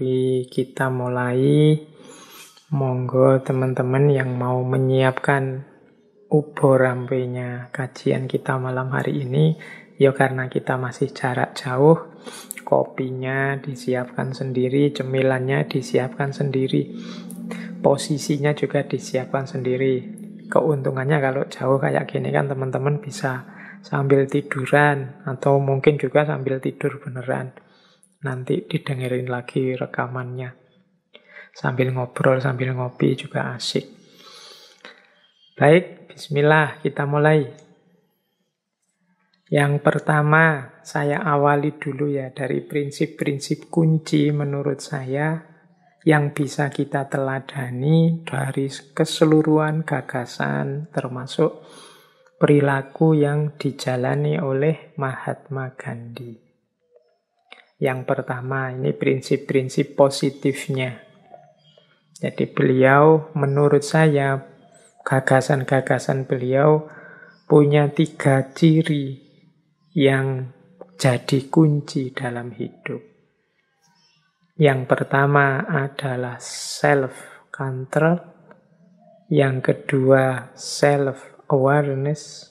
Mari kita mulai. Monggo teman-teman yang mau menyiapkan ubo rampenya kajian kita malam hari ini, ya karena kita masih jarak jauh, kopinya disiapkan sendiri, cemilannya disiapkan sendiri, posisinya juga disiapkan sendiri. Keuntungannya kalau jauh kayak gini kan teman-teman bisa sambil tiduran atau mungkin juga sambil tidur beneran. Nanti didengerin lagi rekamannya. Sambil ngobrol, sambil ngopi juga asik. Baik, bismillah, kita mulai. Yang pertama, saya awali dulu ya dari prinsip-prinsip kunci menurut saya yang bisa kita teladani dari keseluruhan gagasan termasuk perilaku yang dijalani oleh Mahatma Gandhi. Yang pertama, ini prinsip-prinsip positifnya. Jadi beliau, menurut saya, gagasan-gagasan beliau punya 3 ciri yang jadi kunci dalam hidup. Yang pertama adalah self-control, yang kedua self-awareness,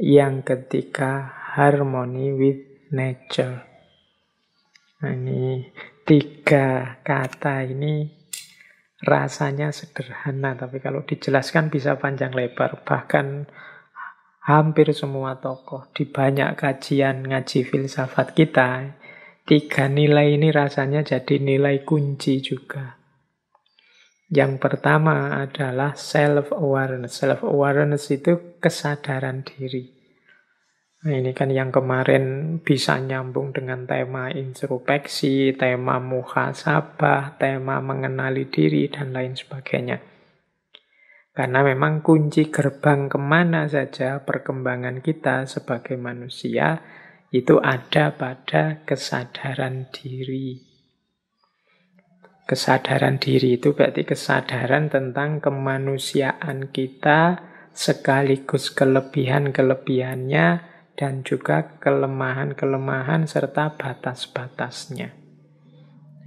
yang ketiga harmony with nature. Nah, ini 3 kata ini rasanya sederhana, tapi kalau dijelaskan bisa panjang lebar. Bahkan hampir semua tokoh di banyak kajian ngaji filsafat kita, 3 nilai ini rasanya jadi nilai kunci juga. Yang pertama adalah self-awareness. Self-awareness itu kesadaran diri. Nah, ini kan yang kemarin bisa nyambung dengan tema introspeksi, tema muhasabah, tema mengenali diri, dan lain sebagainya. Karena memang kunci gerbang kemana saja perkembangan kita sebagai manusia itu ada pada kesadaran diri. Kesadaran diri itu berarti kesadaran tentang kemanusiaan kita sekaligus kelebihan-kelebihannya dan juga kelemahan-kelemahan serta batas-batasnya.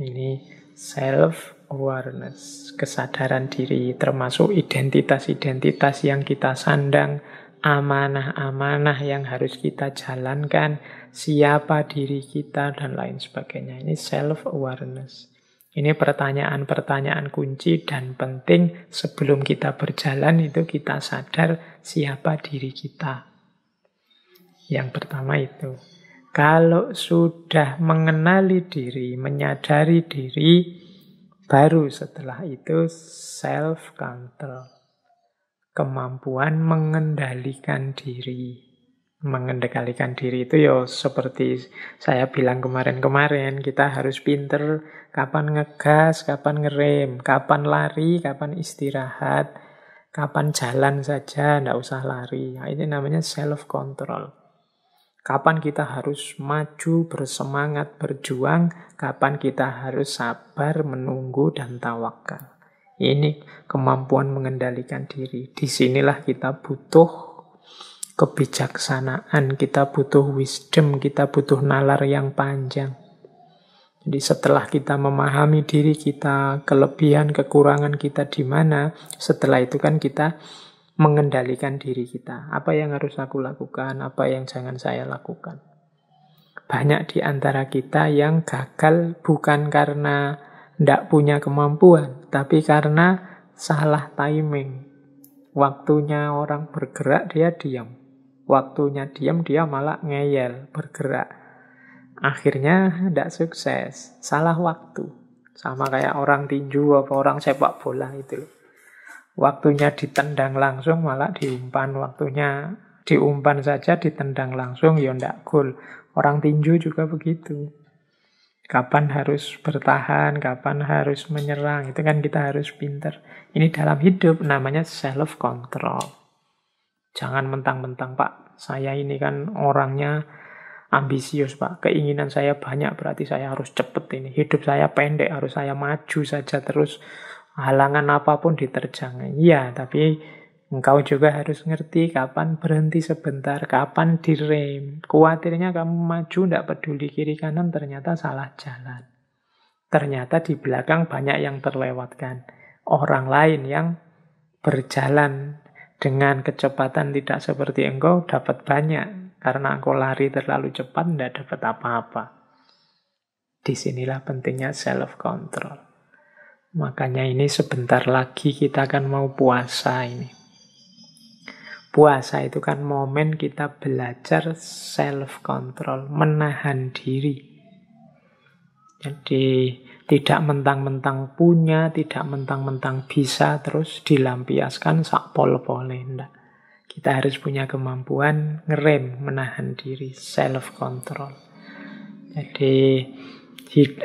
Ini self-awareness, kesadaran diri, termasuk identitas-identitas yang kita sandang, amanah-amanah yang harus kita jalankan, siapa diri kita, dan lain sebagainya. Ini self-awareness. Ini pertanyaan-pertanyaan kunci dan penting sebelum kita berjalan itu kita sadar siapa diri kita. Yang pertama itu, kalau sudah mengenali diri, menyadari diri, baru setelah itu self-control. Kemampuan mengendalikan diri. Mengendalikan diri itu ya seperti saya bilang kemarin-kemarin, kita harus pinter kapan ngegas, kapan ngerem, kapan lari, kapan istirahat, kapan jalan saja, tidak usah lari. Nah, ini namanya self-control. Kapan kita harus maju, bersemangat, berjuang, kapan kita harus sabar, menunggu, dan tawakal. Ini kemampuan mengendalikan diri. Disinilah kita butuh kebijaksanaan, kita butuh wisdom, kita butuh nalar yang panjang. Jadi setelah kita memahami diri kita, kelebihan, kekurangan kita di mana, setelah itu kan kita mengendalikan diri kita. Apa yang harus aku lakukan, apa yang jangan saya lakukan. Banyak di antara kita yang gagal bukan karena tidak punya kemampuan, tapi karena salah timing. Waktunya orang bergerak, dia diam. Waktunya diam, dia malah ngeyel, bergerak. Akhirnya tidak sukses, salah waktu. Sama kayak orang tinju atau orang sepak bola itu. Waktunya ditendang langsung malah diumpan. Waktunya diumpan saja ditendang langsung ya ndak gol. Orang tinju juga begitu. Kapan harus bertahan, kapan harus menyerang, itu kan kita harus pinter. Ini dalam hidup namanya self-control. Jangan mentang-mentang, Pak, saya ini kan orangnya ambisius, Pak. Keinginan saya banyak, berarti saya harus cepet ini. Hidup saya pendek, harus saya maju saja terus. Halangan apapun diterjang. Iya, tapi engkau juga harus ngerti kapan berhenti sebentar, kapan direm. Khawatirnya kamu maju, tidak peduli kiri kanan, ternyata salah jalan. Ternyata di belakang banyak yang terlewatkan. Orang lain yang berjalan dengan kecepatan tidak seperti engkau dapat banyak. Karena engkau lari terlalu cepat, tidak dapat apa-apa. Disinilah pentingnya self-control. Makanya ini sebentar lagi kita akan mau puasa ini. Puasa itu kan momen kita belajar self-control, menahan diri. Jadi tidak mentang-mentang punya, tidak mentang-mentang bisa, terus dilampiaskan sak pol-pole. Nggak. Kita harus punya kemampuan ngerem, menahan diri, self-control. Jadi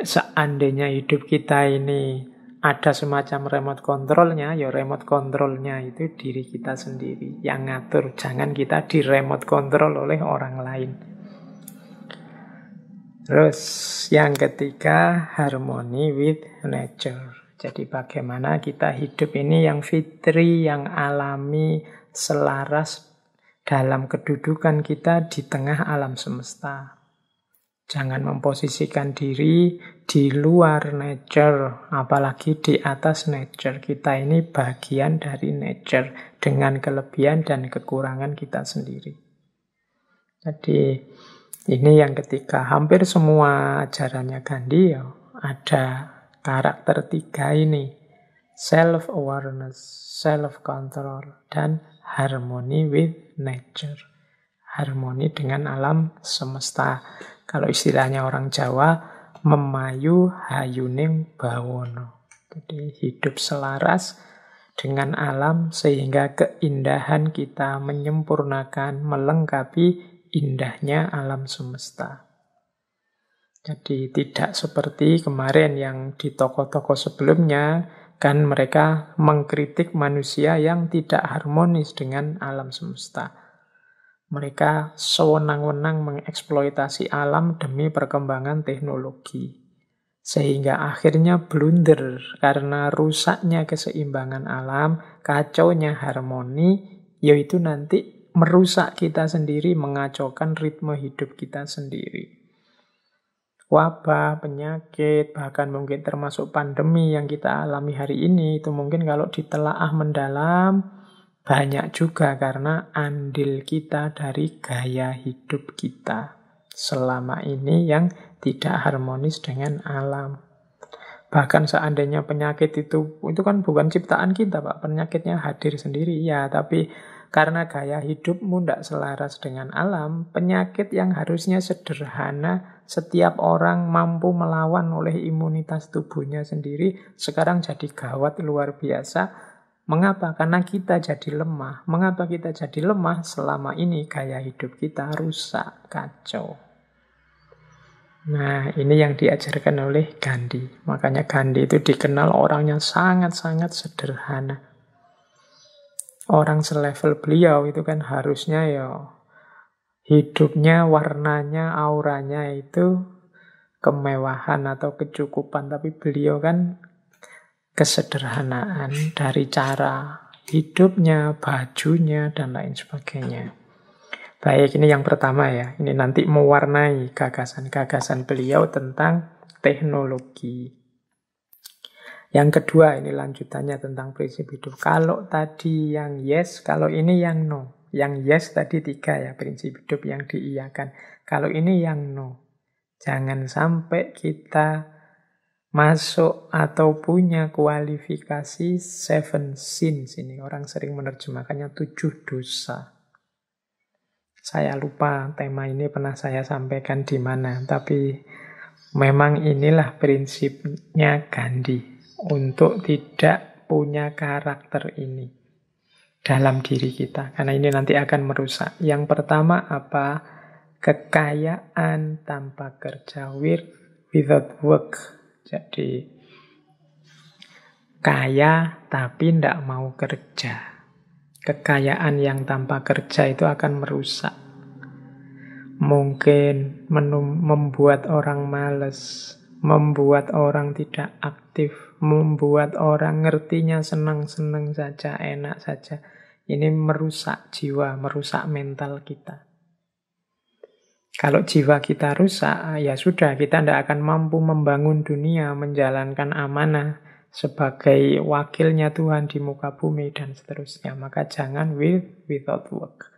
seandainya hidup kita ini ada semacam remote controlnya, ya remote controlnya itu diri kita sendiri yang ngatur. Jangan kita di remote control oleh orang lain. Terus yang ketiga, harmony with nature. Jadi bagaimana kita hidup ini yang fitri, yang alami, selaras dalam kedudukan kita di tengah alam semesta. Jangan memposisikan diri di luar nature, apalagi di atas nature. Kita ini bagian dari nature dengan kelebihan dan kekurangan kita sendiri. Jadi ini yang ketiga. Hampir semua ajarannya Gandhi ya ada karakter tiga ini. Self-awareness, self-control, dan harmony with nature. Harmoni dengan alam semesta. Kalau istilahnya orang Jawa, memayu hayuning bawono. Jadi hidup selaras dengan alam sehingga keindahan kita menyempurnakan, melengkapi indahnya alam semesta. Jadi tidak seperti kemarin yang di tokoh-tokoh sebelumnya, kan mereka mengkritik manusia yang tidak harmonis dengan alam semesta. Mereka sewenang-wenang mengeksploitasi alam demi perkembangan teknologi. Sehingga akhirnya blunder karena rusaknya keseimbangan alam, kacaunya harmoni, yaitu nanti merusak kita sendiri, mengacaukan ritme hidup kita sendiri. Wabah, penyakit, bahkan mungkin termasuk pandemi yang kita alami hari ini, itu mungkin kalau ditelaah mendalam, banyak juga karena andil kita dari gaya hidup kita selama ini yang tidak harmonis dengan alam. Bahkan seandainya penyakit itu kan bukan ciptaan kita, Pak. Penyakitnya hadir sendiri, ya. Tapi karena gaya hidupmu tidak selaras dengan alam, penyakit yang harusnya sederhana, setiap orang mampu melawan oleh imunitas tubuhnya sendiri, sekarang jadi gawat luar biasa. Mengapa? Karena kita jadi lemah. Mengapa kita jadi lemah? Selama ini gaya hidup kita rusak, kacau. Nah, ini yang diajarkan oleh Gandhi. Makanya Gandhi itu dikenal orangnya sangat-sangat sederhana. Orang selevel beliau itu kan harusnya ya hidupnya, warnanya, auranya itu kemewahan atau kecukupan. Tapi beliau kan kesederhanaan dari cara hidupnya, bajunya, dan lain sebagainya. Baik, ini yang pertama ya. Ini nanti mewarnai gagasan-gagasan beliau tentang teknologi. Yang kedua, ini lanjutannya tentang prinsip hidup. Kalau tadi yang yes, kalau ini yang no. Yang yes tadi 3 ya, prinsip hidup yang diiyakan. Kalau ini yang no. Jangan sampai kita masuk atau punya kualifikasi 7 sins ini. Orang sering menerjemahkannya 7 dosa. Saya lupa tema ini pernah saya sampaikan di mana, tapi memang inilah prinsipnya Gandhi untuk tidak punya karakter ini dalam diri kita, karena ini nanti akan merusak. Yang pertama apa? Kekayaan tanpa kerja, without work. Jadi kaya tapi tidak mau kerja. Kekayaan yang tanpa kerja itu akan merusak. Mungkin membuat orang malas, membuat orang tidak aktif, membuat orang ngertinya senang-senang saja, enak saja. Ini merusak jiwa, merusak mental kita. Kalau jiwa kita rusak, ya sudah, kita tidak akan mampu membangun dunia, menjalankan amanah sebagai wakilnya Tuhan di muka bumi, dan seterusnya. Maka jangan will without work.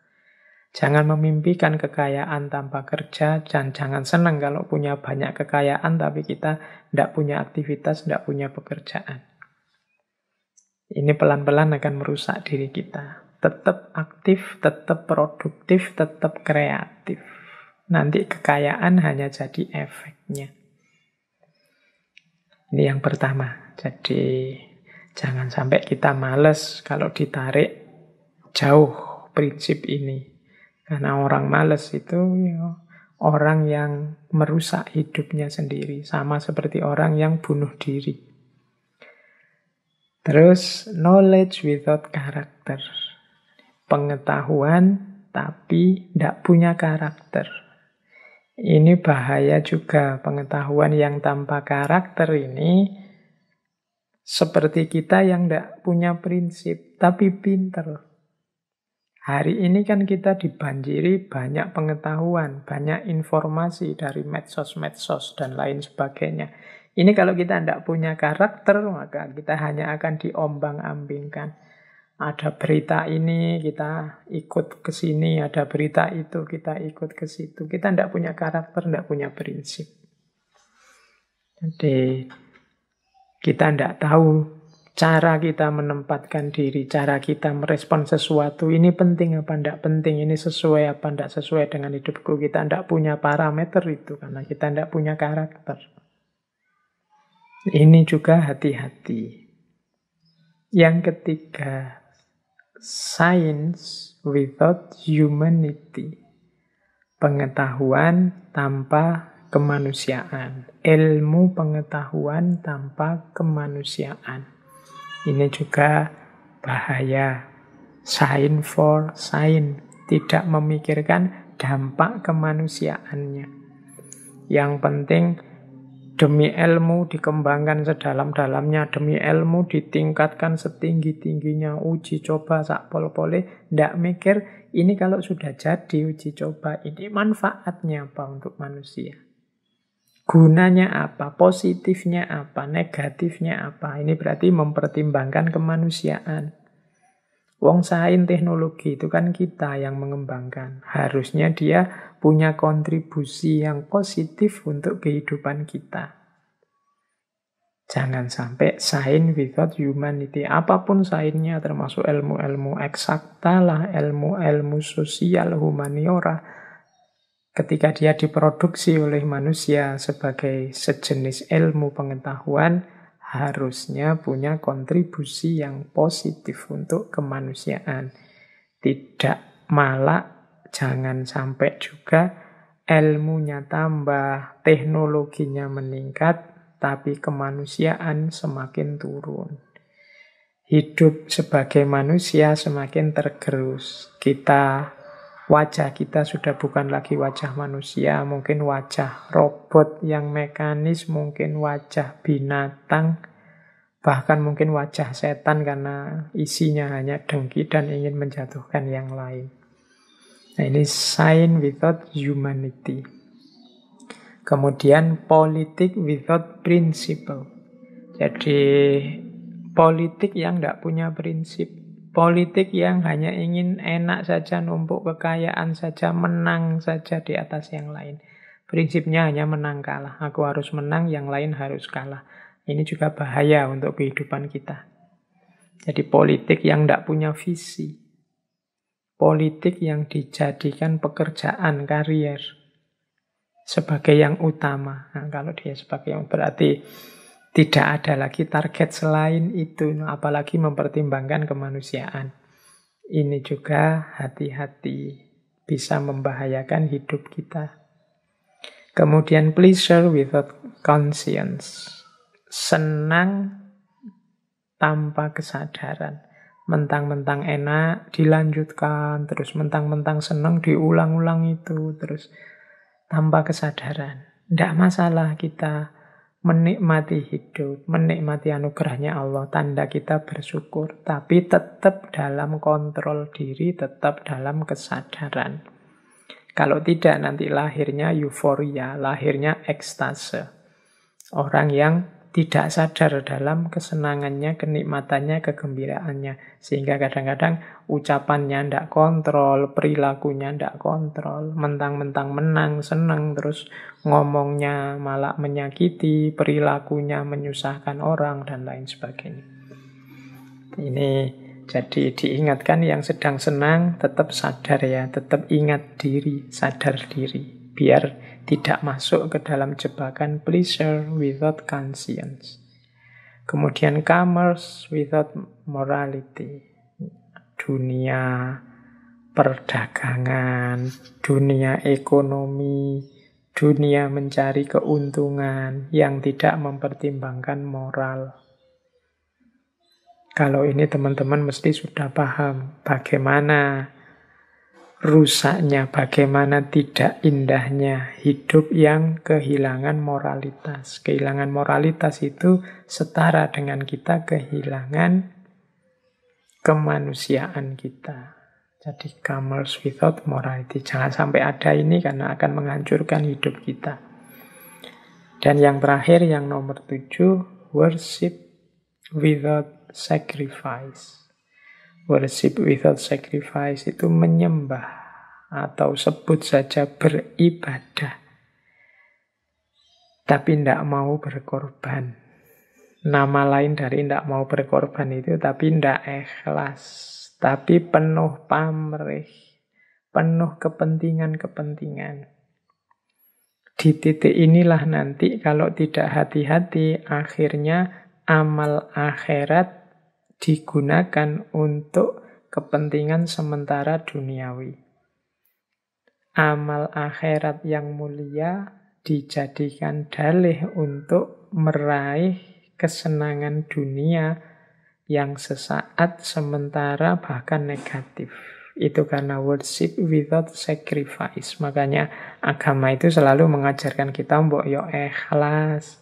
Jangan memimpikan kekayaan tanpa kerja, dan jangan senang kalau punya banyak kekayaan, tapi kita tidak punya aktivitas, tidak punya pekerjaan. Ini pelan-pelan akan merusak diri kita. Tetap aktif, tetap produktif, tetap kreatif. Nanti kekayaan hanya jadi efeknya. Ini yang pertama. Jadi jangan sampai kita males kalau ditarik jauh prinsip ini. Karena orang males itu orang yang merusak hidupnya sendiri. Sama seperti orang yang bunuh diri. Terus knowledge without character. Pengetahuan tapi tidak punya karakter. Ini bahaya juga, pengetahuan yang tanpa karakter ini seperti kita yang tidak punya prinsip, tapi pinter. Hari ini kan kita dibanjiri banyak pengetahuan, banyak informasi dari medsos-medsos dan lain sebagainya. Ini kalau kita tidak punya karakter, maka kita hanya akan diombang-ambingkan. Ada berita ini, kita ikut ke sini. Ada berita itu, kita ikut ke situ. Kita tidak punya karakter, tidak punya prinsip. Jadi, kita tidak tahu cara kita menempatkan diri, cara kita merespon sesuatu. Ini penting apa tidak penting, ini sesuai apa tidak sesuai dengan hidupku. Kita tidak punya parameter itu, karena kita tidak punya karakter. Ini juga hati-hati. Yang ketiga, science without humanity. Pengetahuan tanpa kemanusiaan. Ilmu pengetahuan tanpa kemanusiaan. Ini juga bahaya. Science for science. Tidak memikirkan dampak kemanusiaannya. Yang penting demi ilmu dikembangkan sedalam-dalamnya, demi ilmu ditingkatkan setinggi-tingginya, uji coba sak pol-pole, ndak mikir ini kalau sudah jadi uji coba ini manfaatnya apa untuk manusia, gunanya apa, positifnya apa, negatifnya apa. Ini berarti mempertimbangkan kemanusiaan. Wong sains teknologi itu kan kita yang mengembangkan, harusnya dia punya kontribusi yang positif untuk kehidupan kita. Jangan sampai science without humanity. Apapun sainsnya, termasuk ilmu-ilmu eksakta lah, ilmu-ilmu sosial, humaniora. Ketika dia diproduksi oleh manusia sebagai sejenis ilmu pengetahuan, harusnya punya kontribusi yang positif untuk kemanusiaan. Tidak malah jangan sampai juga ilmunya tambah, teknologinya meningkat, tapi kemanusiaan semakin turun. Hidup sebagai manusia semakin tergerus. Wajah kita sudah bukan lagi wajah manusia, mungkin wajah robot yang mekanis, mungkin wajah binatang, bahkan mungkin wajah setan karena isinya hanya dengki dan ingin menjatuhkan yang lain. Nah, ini science without humanity. Kemudian politik without principle. Jadi politik yang tidak punya prinsip. Politik yang hanya ingin enak saja, numpuk kekayaan saja, menang saja di atas yang lain. Prinsipnya hanya menang kalah. Aku harus menang, yang lain harus kalah. Ini juga bahaya untuk kehidupan kita. Jadi politik yang tidak punya visi. Politik yang dijadikan pekerjaan, karier, sebagai yang utama. Nah, kalau dia sebagai yang berarti tidak ada lagi target selain itu, apalagi mempertimbangkan kemanusiaan. Ini juga hati-hati, bisa membahayakan hidup kita. Kemudian pleasure without conscience. Senang tanpa kesadaran. Mentang-mentang enak, dilanjutkan. Terus mentang-mentang senang, diulang-ulang itu. Terus tanpa kesadaran. Tidak masalah kita menikmati hidup, menikmati anugerahnya Allah, tanda kita bersyukur, tapi tetap dalam kontrol diri, tetap dalam kesadaran. Kalau tidak, nanti lahirnya euforia, lahirnya ekstase. Orang yang tidak sadar dalam kesenangannya, kenikmatannya, kegembiraannya. Sehingga kadang-kadang ucapannya tidak kontrol, perilakunya tidak kontrol. Mentang-mentang menang, senang, terus ngomongnya malah menyakiti, perilakunya menyusahkan orang, dan lain sebagainya. Ini jadi diingatkan yang sedang senang tetap sadar ya, tetap ingat diri, sadar diri. Biar tidak masuk ke dalam jebakan pleasure without conscience. Kemudian commerce without morality. Dunia perdagangan, dunia ekonomi, dunia mencari keuntungan yang tidak mempertimbangkan moral. Kalau ini teman-teman mesti sudah paham bagaimana rusaknya, bagaimana tidak indahnya hidup yang kehilangan moralitas. Kehilangan moralitas itu setara dengan kita kehilangan kemanusiaan kita. Jadi commerce without morality. Jangan sampai ada ini karena akan menghancurkan hidup kita. Dan yang terakhir, yang nomor 7, worship without sacrifice. Worship without sacrifice itu menyembah atau sebut saja beribadah, tapi tidak mau berkorban. Nama lain dari tidak mau berkorban itu tapi tidak ikhlas, tapi penuh pamrih, penuh kepentingan-kepentingan. Di titik inilah nanti kalau tidak hati-hati, akhirnya amal akhirat digunakan untuk kepentingan sementara duniawi. Amal akhirat yang mulia dijadikan dalih untuk meraih kesenangan dunia yang sesaat, sementara, bahkan negatif. Itu karena worship without sacrifice. Makanya agama itu selalu mengajarkan kita mbok yo ikhlas,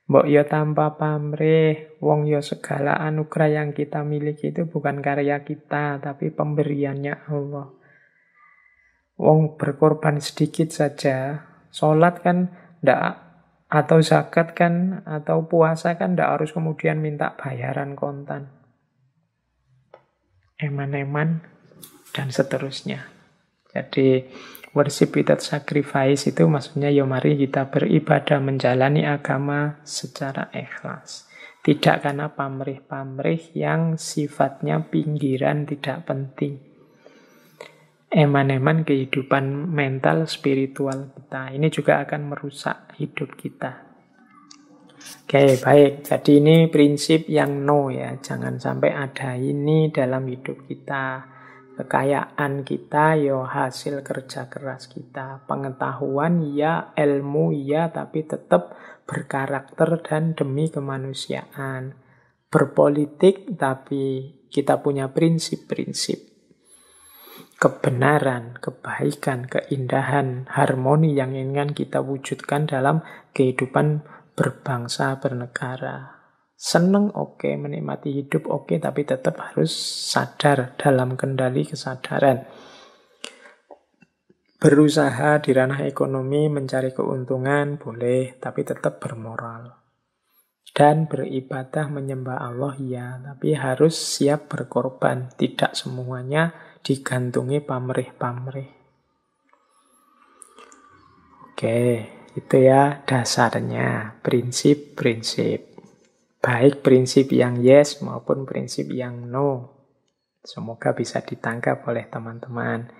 mbok yo tanpa pamrih, wong yo segala anugerah yang kita miliki itu bukan karya kita, tapi pemberiannya Allah. Wong berkorban sedikit saja, sholat kan ndak, atau zakat kan, atau puasa kan ndak harus kemudian minta bayaran kontan. Eman-eman dan seterusnya. Jadi worship without sacrifice itu maksudnya ya mari kita beribadah, menjalani agama secara ikhlas. Tidak karena pamrih-pamrih yang sifatnya pinggiran, tidak penting. Eman-eman kehidupan mental, spiritual kita. Ini juga akan merusak hidup kita. Oke, baik. Jadi ini prinsip yang no ya. Jangan sampai ada ini dalam hidup kita. Kekayaan kita ya hasil kerja keras kita. Pengetahuan ya, ilmu ya, tapi tetap berkarakter dan demi kemanusiaan. Berpolitik tapi kita punya prinsip-prinsip. Kebenaran, kebaikan, keindahan, harmoni yang ingin kita wujudkan dalam kehidupan berbangsa, bernegara. Seneng oke, menikmati hidup oke, tapi tetap harus sadar dalam kendali kesadaran. Berusaha di ranah ekonomi mencari keuntungan boleh, tapi tetap bermoral. Dan beribadah menyembah Allah ya, tapi harus siap berkorban. Tidak semuanya digantungi pamrih-pamrih. Oke, itu ya dasarnya, prinsip-prinsip. Baik prinsip yang yes maupun prinsip yang no. Semoga bisa ditangkap oleh teman-teman.